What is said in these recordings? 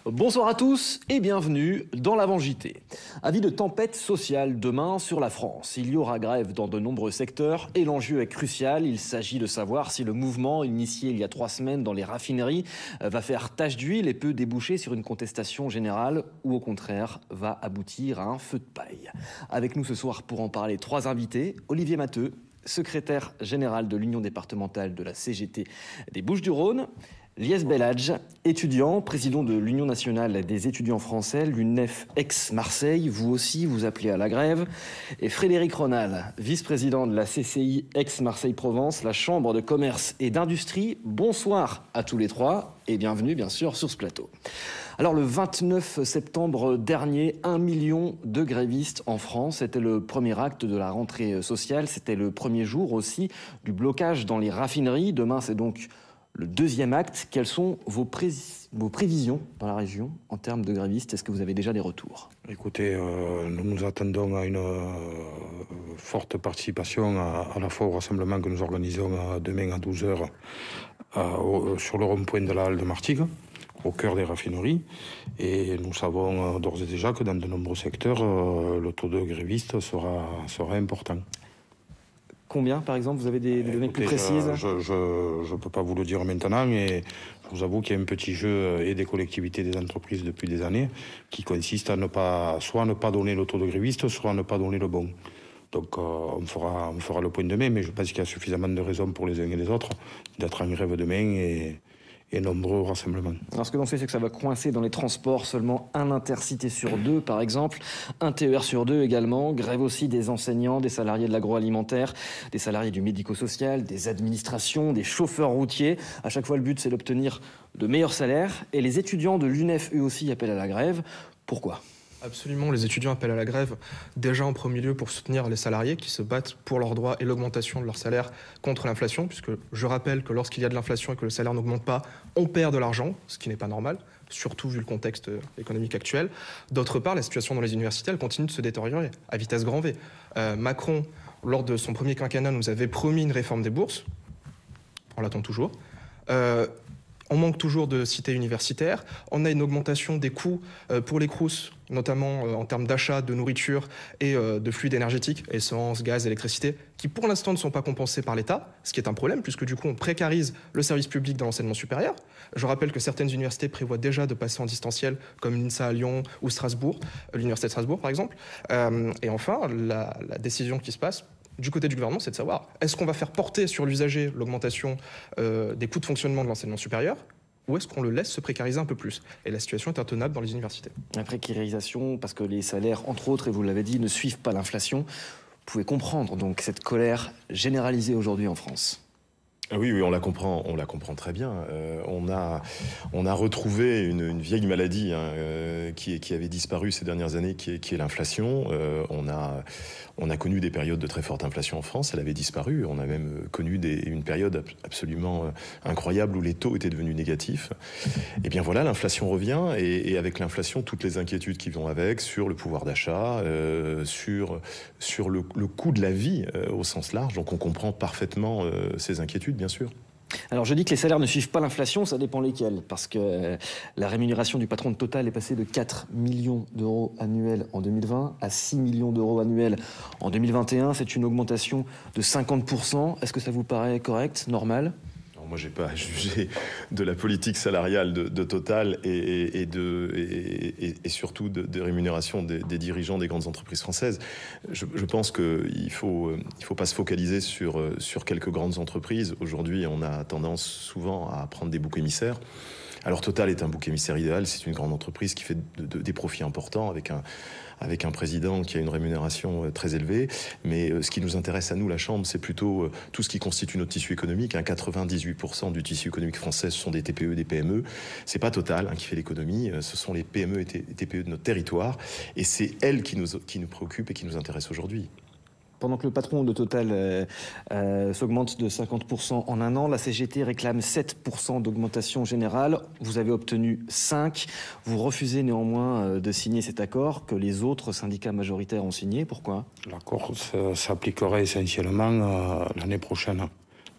Bonsoir à tous et bienvenue dans l'Avant-JT. Avis de tempête sociale demain sur la France. Il y aura grève dans de nombreux secteurs et l'enjeu est crucial. Il s'agit de savoir si le mouvement initié il y a 3 semaines dans les raffineries va faire tache d'huile et peut déboucher sur une contestation générale ou au contraire va aboutir à un feu de paille. Avec nous ce soir pour en parler 3 invités. Olivier Matteux, secrétaire général de l'Union départementale de la CGT des Bouches-du-Rhône. Lies Belhadj, étudiant, président de l'Union nationale des étudiants français, l'UNEF ex-Marseille, vous aussi vous appelez à la grève. Et Frédéric Ronal, vice-président de la CCI ex-Marseille-Provence, la Chambre de commerce et d'industrie. Bonsoir à tous les 3 et bienvenue bien sûr sur ce plateau. Alors le 29 septembre dernier, 1 million de grévistes en France. C'était le premier acte de la rentrée sociale. C'était le premier jour aussi du blocage dans les raffineries. Demain c'est donc le deuxième acte. Quelles sont vos prévisions dans la région en termes de grévistes? Est-ce que vous avez déjà des retours? Écoutez, nous nous attendons à une forte participation à la fois au rassemblement que nous organisons demain à 12h sur le rond-point de la halle de Martigues, au cœur des raffineries. Et nous savons d'ores et déjà que dans de nombreux secteurs, le taux de grévistes sera important. Combien, par exemple? Vous avez des données plus précises? Je ne peux pas vous le dire maintenant, mais je vous avoue qu'il y a un petit jeu et des collectivités, des entreprises depuis des années, qui consiste à soit ne pas donner le taux de grévistes, soit à ne pas donner le bon. Donc on fera le point demain, mais je pense qu'il y a suffisamment de raisons pour les uns et les autres d'être en grève demain et nombreux au rassemblement. Alors ce que l'on sait, c'est que ça va coincer dans les transports, seulement un intercité sur 2 par exemple, un TER sur 2 également, grève aussi des enseignants, des salariés de l'agroalimentaire, des salariés du médico-social, des administrations, des chauffeurs routiers. À chaque fois le but c'est d'obtenir de meilleurs salaires et les étudiants de l'UNEF eux aussi appellent à la grève. Pourquoi ? Absolument, les étudiants appellent à la grève déjà en premier lieu pour soutenir les salariés qui se battent pour leurs droits et l'augmentation de leur salaire contre l'inflation, puisque je rappelle que lorsqu'il y a de l'inflation et que le salaire n'augmente pas, on perd de l'argent, ce qui n'est pas normal, surtout vu le contexte économique actuel. D'autre part, la situation dans les universités, elle continue de se détériorer à vitesse grand V. Macron, lors de son premier quinquennat, nous avait promis une réforme des bourses. On l'attend toujours. On manque toujours de cités universitaires. On a une augmentation des coûts pour les Crous, notamment en termes d'achat de nourriture et de fluides énergétiques, essence, gaz, électricité, qui pour l'instant ne sont pas compensés par l'État, ce qui est un problème, puisque du coup on précarise le service public dans l'enseignement supérieur. Je rappelle que certaines universités prévoient déjà de passer en distanciel, comme l'INSA à Lyon ou Strasbourg, l'Université de Strasbourg par exemple. Et enfin, la décision qui se passe du côté du gouvernement, c'est de savoir, est-ce qu'on va faire porter sur l'usager l'augmentation des coûts de fonctionnement de l'enseignement supérieur, ou est-ce qu'on le laisse se précariser un peu plus? Et la situation est intenable dans les universités. La précarisation, parce que les salaires, entre autres, et vous l'avez dit, ne suivent pas l'inflation. Vous pouvez comprendre donc cette colère généralisée aujourd'hui en France. Oui, on la comprend très bien. On a retrouvé une vieille maladie qui avait disparu ces dernières années, qui est l'inflation. On a connu des périodes de très forte inflation en France, elle avait disparu. On a même connu une période absolument incroyable où les taux étaient devenus négatifs. Et bien voilà, l'inflation revient et avec l'inflation, toutes les inquiétudes qui vont avec sur le pouvoir d'achat, sur le coût de la vie au sens large. Donc on comprend parfaitement ces inquiétudes, bien sûr. Alors je dis que les salaires ne suivent pas l'inflation, ça dépend lesquels, parce que la rémunération du patron de Total est passée de 4 millions d'euros annuels en 2020 à 6 millions d'euros annuels en 2021. C'est une augmentation de 50%. Est-ce que ça vous paraît correct, normal ? Moi, j'ai pas à juger de la politique salariale de Total et surtout de rémunération des dirigeants des grandes entreprises françaises. Je pense qu'il faut pas se focaliser sur quelques grandes entreprises. Aujourd'hui, on a tendance souvent à prendre des boucs émissaires. Alors Total est un bouc émissaire idéal, c'est une grande entreprise qui fait des profits importants avec un président qui a une rémunération très élevée. Mais ce qui nous intéresse à nous, la Chambre, c'est plutôt tout ce qui constitue notre tissu économique. 98% du tissu économique français, ce sont des TPE, des PME. C'est pas Total qui fait l'économie, ce sont les PME et TPE de notre territoire. Et c'est elles qui nous préoccupent et qui nous intéressent aujourd'hui. Pendant que le patron de Total s'augmente de 50% en un an, la CGT réclame 7% d'augmentation générale. Vous avez obtenu 5%. Vous refusez néanmoins de signer cet accord que les autres syndicats majoritaires ont signé. Pourquoi ? L'accord s'appliquerait essentiellement l'année prochaine.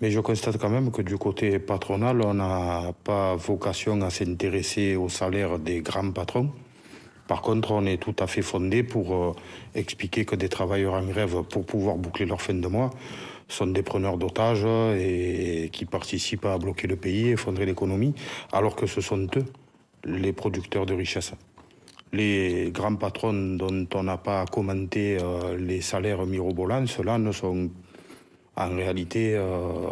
Mais je constate quand même que du côté patronal, on n'a pas vocation à s'intéresser au salaire des grands patrons. Par contre, on est tout à fait fondé pour expliquer que des travailleurs en grève, pour pouvoir boucler leur fin de mois, sont des preneurs d'otages et qui participent à bloquer le pays, effondrer l'économie, alors que ce sont eux les producteurs de richesse. Les grands patrons dont on n'a pas commenté les salaires mirobolants, ceux-là ne sont en réalité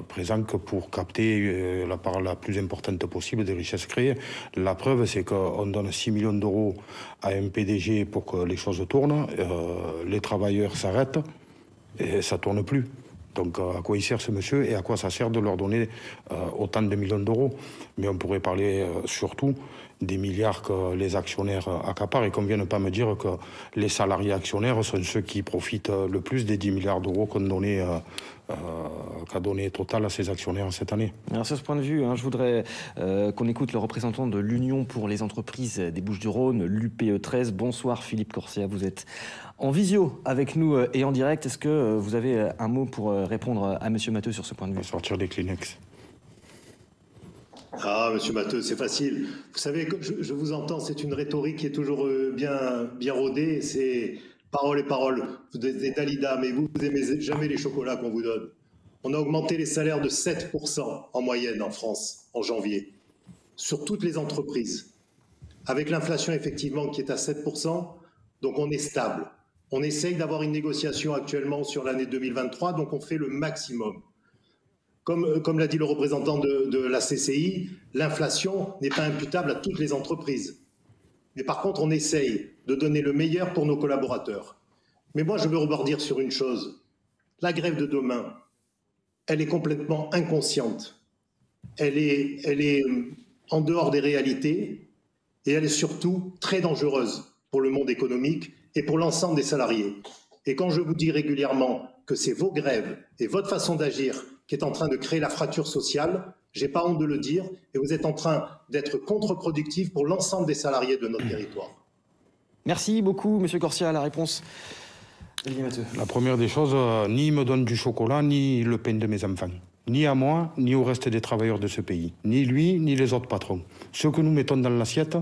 présents que pour capter la part la plus importante possible des richesses créées. La preuve, c'est qu'on donne 6 millions d'euros à un PDG pour que les choses tournent, les travailleurs s'arrêtent et ça ne tourne plus. Donc à quoi il sert ce monsieur et à quoi ça sert de leur donner autant de millions d'euros? Mais on pourrait parler surtout des milliards que les actionnaires accaparent et qu'on ne vienne pas me dire que les salariés actionnaires sont ceux qui profitent le plus des 10 milliards d'euros qu'a donné Total à ses actionnaires cette année. Alors sur ce point de vue, je voudrais qu'on écoute le représentant de l'Union pour les entreprises des Bouches-du-Rhône, l'UPE 13. Bonsoir Philippe Corsia, vous êtes en visio avec nous et en direct. Est-ce que vous avez un mot pour répondre à Monsieur Matteux sur ce point de vue? Sortir des Kleenex. Ah, monsieur Matteux, c'est facile. Vous savez, comme je vous entends, c'est une rhétorique qui est toujours bien rodée. C'est parole et parole. Vous êtes Dalida, mais vous n'aimez jamais les chocolats qu'on vous donne. On a augmenté les salaires de 7% en moyenne en France en janvier, sur toutes les entreprises. Avec l'inflation, effectivement, qui est à 7%, donc on est stable. On essaye d'avoir une négociation actuellement sur l'année 2023, donc on fait le maximum. Comme l'a dit le représentant de la CCI, l'inflation n'est pas imputable à toutes les entreprises. Mais par contre, on essaye de donner le meilleur pour nos collaborateurs. Mais moi, je veux rebondir sur une chose. La grève de demain, elle est complètement inconsciente. Elle est en dehors des réalités et elle est surtout très dangereuse pour le monde économique et pour l'ensemble des salariés. Et quand je vous dis régulièrement que c'est vos grèves et votre façon d'agir qui est en train de créer la fracture sociale, j'ai pas honte de le dire, et vous êtes en train d'être contre-productif pour l'ensemble des salariés de notre territoire. Merci beaucoup, Monsieur Corsia. La réponse, Olivier Matteux. La première des choses, ni il me donne du chocolat, ni le pain de mes enfants. Ni à moi, ni au reste des travailleurs de ce pays. Ni lui, ni les autres patrons. Ce que nous mettons dans l'assiette,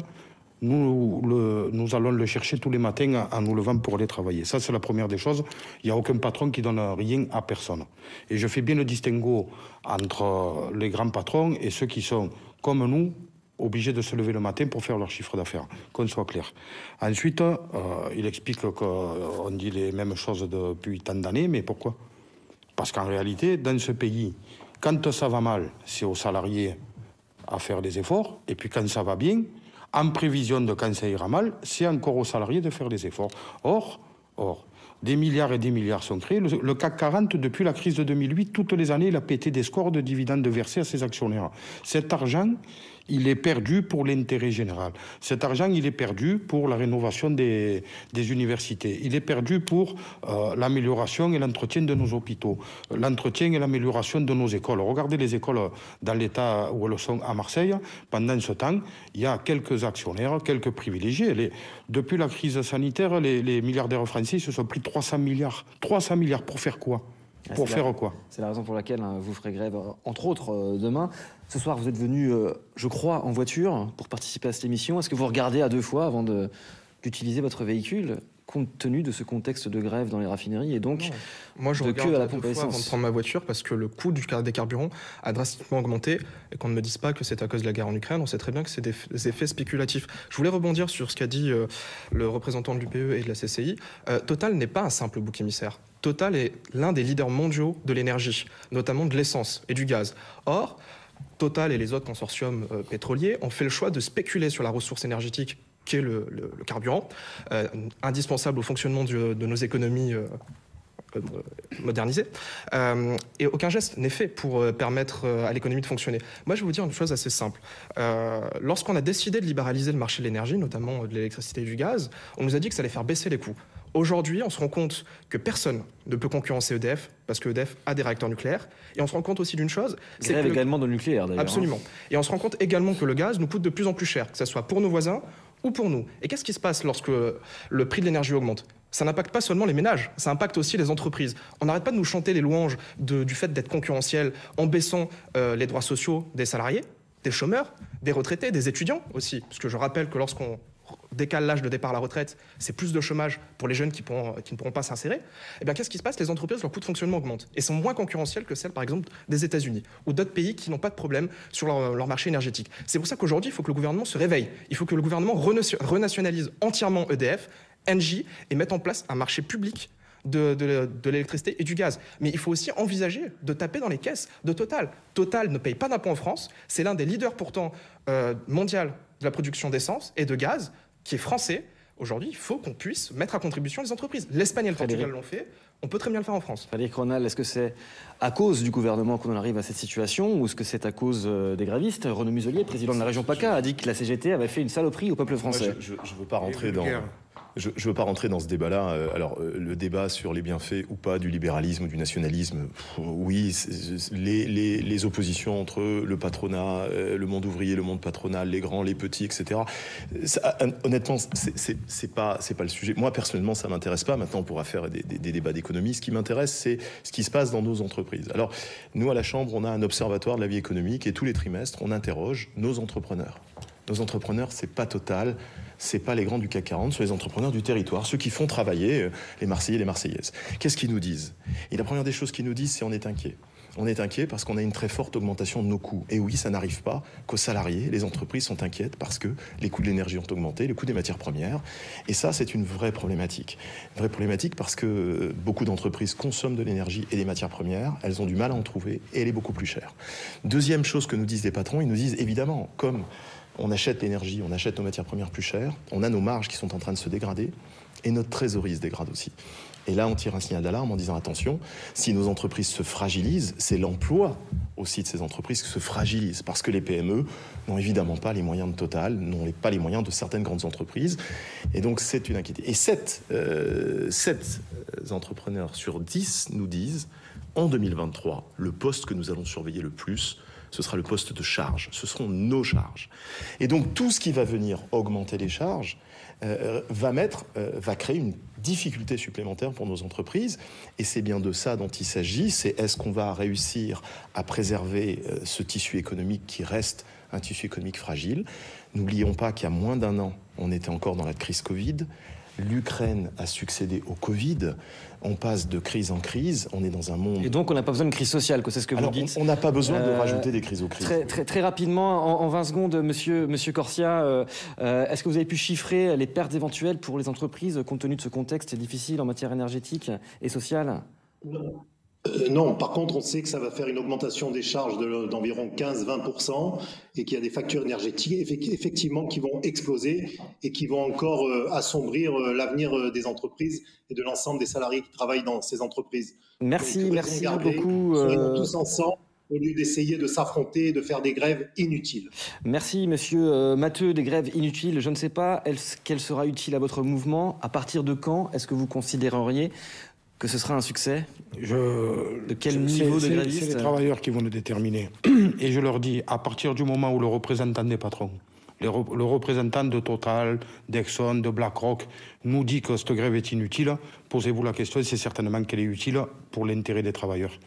nous allons le chercher tous les matins en nous levant pour aller travailler. Ça, c'est la première des choses. Il n'y a aucun patron qui donne rien à personne. Et je fais bien le distinguo entre les grands patrons et ceux qui sont, comme nous, obligés de se lever le matin pour faire leur chiffre d'affaires, qu'on soit clair. Ensuite, il explique qu'on dit les mêmes choses depuis tant d'années, mais pourquoi? Parce qu'en réalité, dans ce pays, quand ça va mal, c'est aux salariés à faire des efforts, et puis quand ça va bien, en prévision de quand ça ira mal, c'est encore aux salariés de faire des efforts. Or, des milliards et des milliards sont créés. Le CAC 40, depuis la crise de 2008, toutes les années, il a pété des scores de dividendes versés à ses actionnaires. Cet argent, il est perdu pour l'intérêt général. Cet argent, il est perdu pour la rénovation des universités. Il est perdu pour l'amélioration et l'entretien de nos hôpitaux, l'entretien et l'amélioration de nos écoles. Regardez les écoles dans l'état où elles sont à Marseille. Pendant ce temps, il y a quelques actionnaires, quelques privilégiés. Depuis la crise sanitaire, les milliardaires français se sont pris 300 milliards. 300 milliards pour faire quoi? Pour faire quoi? C'est la raison pour laquelle vous ferez grève, entre autres, demain. Ce soir, vous êtes venu, je crois, en voiture pour participer à cette émission. Est-ce que vous regardez à deux fois avant d'utiliser votre véhicule, compte tenu de ce contexte de grève dans les raffineries et donc moi, je de regarde queue à la deux pompe à fois avant de essence? prendre ma voiture parce que le coût des carburants a drastiquement augmenté et qu'on ne me dise pas que c'est à cause de la guerre en Ukraine. On sait très bien que c'est des effets spéculatifs. Je voulais rebondir sur ce qu'a dit le représentant de l'UPE et de la CCI. Total n'est pas un simple bouc émissaire. Total est l'un des leaders mondiaux de l'énergie, notamment de l'essence et du gaz. Or, Total et les autres consortiums pétroliers ont fait le choix de spéculer sur la ressource énergétique qui est le carburant, indispensable au fonctionnement de nos économies modernisées. Et aucun geste n'est fait pour permettre à l'économie de fonctionner. Moi, je vais vous dire une chose assez simple. Lorsqu'on a décidé de libéraliser le marché de l'énergie, notamment de l'électricité et du gaz, on nous a dit que ça allait faire baisser les coûts. Aujourd'hui, on se rend compte que personne ne peut concurrencer EDF, parce que EDF a des réacteurs nucléaires. Et on se rend compte aussi d'une chose... Grève également dans le nucléaire, d'ailleurs. Absolument. Et on se rend compte également que le gaz nous coûte de plus en plus cher, que ce soit pour nos voisins ou pour nous. Et qu'est-ce qui se passe lorsque le prix de l'énergie augmente? Ça n'impacte pas seulement les ménages, ça impacte aussi les entreprises. On n'arrête pas de nous chanter les louanges du fait d'être concurrentiel en baissant les droits sociaux des salariés, des chômeurs, des retraités, des étudiants aussi. Parce que je rappelle que lorsqu'on décale l'âge de départ à la retraite, c'est plus de chômage pour les jeunes qui ne pourront pas s'insérer. Eh bien, qu'est-ce qui se passe? Les entreprises, leur coût de fonctionnement augmente et sont moins concurrentielles que celles, par exemple, des États-Unis ou d'autres pays qui n'ont pas de problème sur leur marché énergétique. C'est pour ça qu'aujourd'hui, il faut que le gouvernement se réveille. Il faut que le gouvernement renationalise entièrement EDF, Engie et mette en place un marché public de l'électricité et du gaz. Mais il faut aussi envisager de taper dans les caisses de Total. Total ne paye pas d'impôts en France. C'est l'un des leaders pourtant mondial de la production d'essence et de gaz, qui est français. Aujourd'hui, il faut qu'on puisse mettre à contribution les entreprises. L'Espagne et le Portugal l'ont fait. On peut très bien le faire en France. Frédéric Ronald, est-ce que c'est à cause du gouvernement qu'on en arrive à cette situation ou est-ce que c'est à cause des grévistes? Renaud Muselier, président de la région PACA, a dit que la CGT avait fait une saloperie au peuple français. Je ne veux pas rentrer dans... Je ne veux pas rentrer dans ce débat-là. Alors, le débat sur les bienfaits ou pas du libéralisme ou du nationalisme, oui, les oppositions entre le patronat, le monde ouvrier, le monde patronal, les grands, les petits, etc. Ça, honnêtement, c'est pas le sujet. Moi, personnellement, ça m'intéresse pas. Maintenant, on pourra faire des débats d'économie. Ce qui m'intéresse, c'est ce qui se passe dans nos entreprises. Alors, nous, à la Chambre, on a un observatoire de la vie économique et tous les trimestres, on interroge nos entrepreneurs. Nos entrepreneurs, c'est pas Total, c'est pas les grands du CAC 40, c'est les entrepreneurs du territoire, ceux qui font travailler les Marseillais et les Marseillaises. Qu'est-ce qu'ils nous disent? Et la première des choses qu'ils nous disent, c'est on est inquiet. On est inquiet parce qu'on a une très forte augmentation de nos coûts. Et oui, ça n'arrive pas qu'aux salariés. Les entreprises sont inquiètes parce que les coûts de l'énergie ont augmenté, les coûts des matières premières. Et ça, c'est une vraie problématique. Une vraie problématique parce que beaucoup d'entreprises consomment de l'énergie et des matières premières. Elles ont du mal à en trouver et elle est beaucoup plus chère. Deuxième chose que nous disent les patrons, ils nous disent évidemment, comme on achète l'énergie, on achète nos matières premières plus chères, on a nos marges qui sont en train de se dégrader et notre trésorerie se dégrade aussi. Et là, on tire un signal d'alarme en disant attention, si nos entreprises se fragilisent, c'est l'emploi aussi de ces entreprises qui se fragilisent parce que les PME n'ont évidemment pas les moyens de Total, n'ont pas les moyens de certaines grandes entreprises. Et donc, c'est une inquiétude. Et 7 entrepreneurs sur 10 nous disent en 2023, le poste que nous allons surveiller le plus, ce sera le poste de charge. Ce seront nos charges. Et donc, tout ce qui va venir augmenter les charges va créer une difficulté supplémentaire pour nos entreprises. Et c'est bien de ça dont il s'agit. C'est est-ce qu'on va réussir à préserver ce tissu économique qui reste un tissu économique fragile. N'oublions pas qu'il y a moins d'un an, on était encore dans la crise Covid. L'Ukraine a succédé au Covid. On passe de crise en crise. On est dans un monde... Et donc, on n'a pas besoin de crise sociale, c'est ce que vous dites. On n'a pas besoin de rajouter des crises aux crises. Très rapidement, en 20 secondes, monsieur Corsia, est-ce que vous avez pu chiffrer les pertes éventuelles pour les entreprises, compte tenu de ce contexte difficile en matière énergétique et sociale ? Non, par contre, on sait que ça va faire une augmentation des charges d'environ 15-20% et qu'il y a des factures énergétiques effectivement qui vont exploser et qui vont encore assombrir l'avenir des entreprises et de l'ensemble des salariés qui travaillent dans ces entreprises. Merci beaucoup. Soyons tous ensemble au lieu d'essayer de s'affronter et de faire des grèves inutiles. Merci, monsieur Matteux. Des grèves inutiles, je ne sais pas. Quelle sera utile à votre mouvement? À partir de quand est-ce que vous considéreriez que ce sera un succès? De quel niveau de grévistes? C'est les travailleurs qui vont le déterminer. Et je leur dis, à partir du moment où le représentant des patrons, le représentant de Total, d'Exxon, de BlackRock, nous dit que cette grève est inutile, posez-vous la question, c'est certainement qu'elle est utile pour l'intérêt des travailleurs.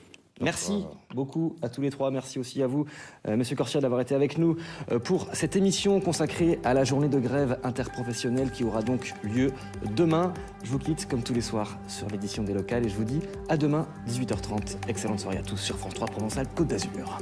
Merci beaucoup à tous les trois. Merci aussi à vous, Monsieur Corsia, d'avoir été avec nous pour cette émission consacrée à la journée de grève interprofessionnelle qui aura donc lieu demain. Je vous quitte comme tous les soirs sur l'édition des locales et je vous dis à demain, 18h30. Excellente soirée à tous sur France 3 Provençal Côte d'Azur.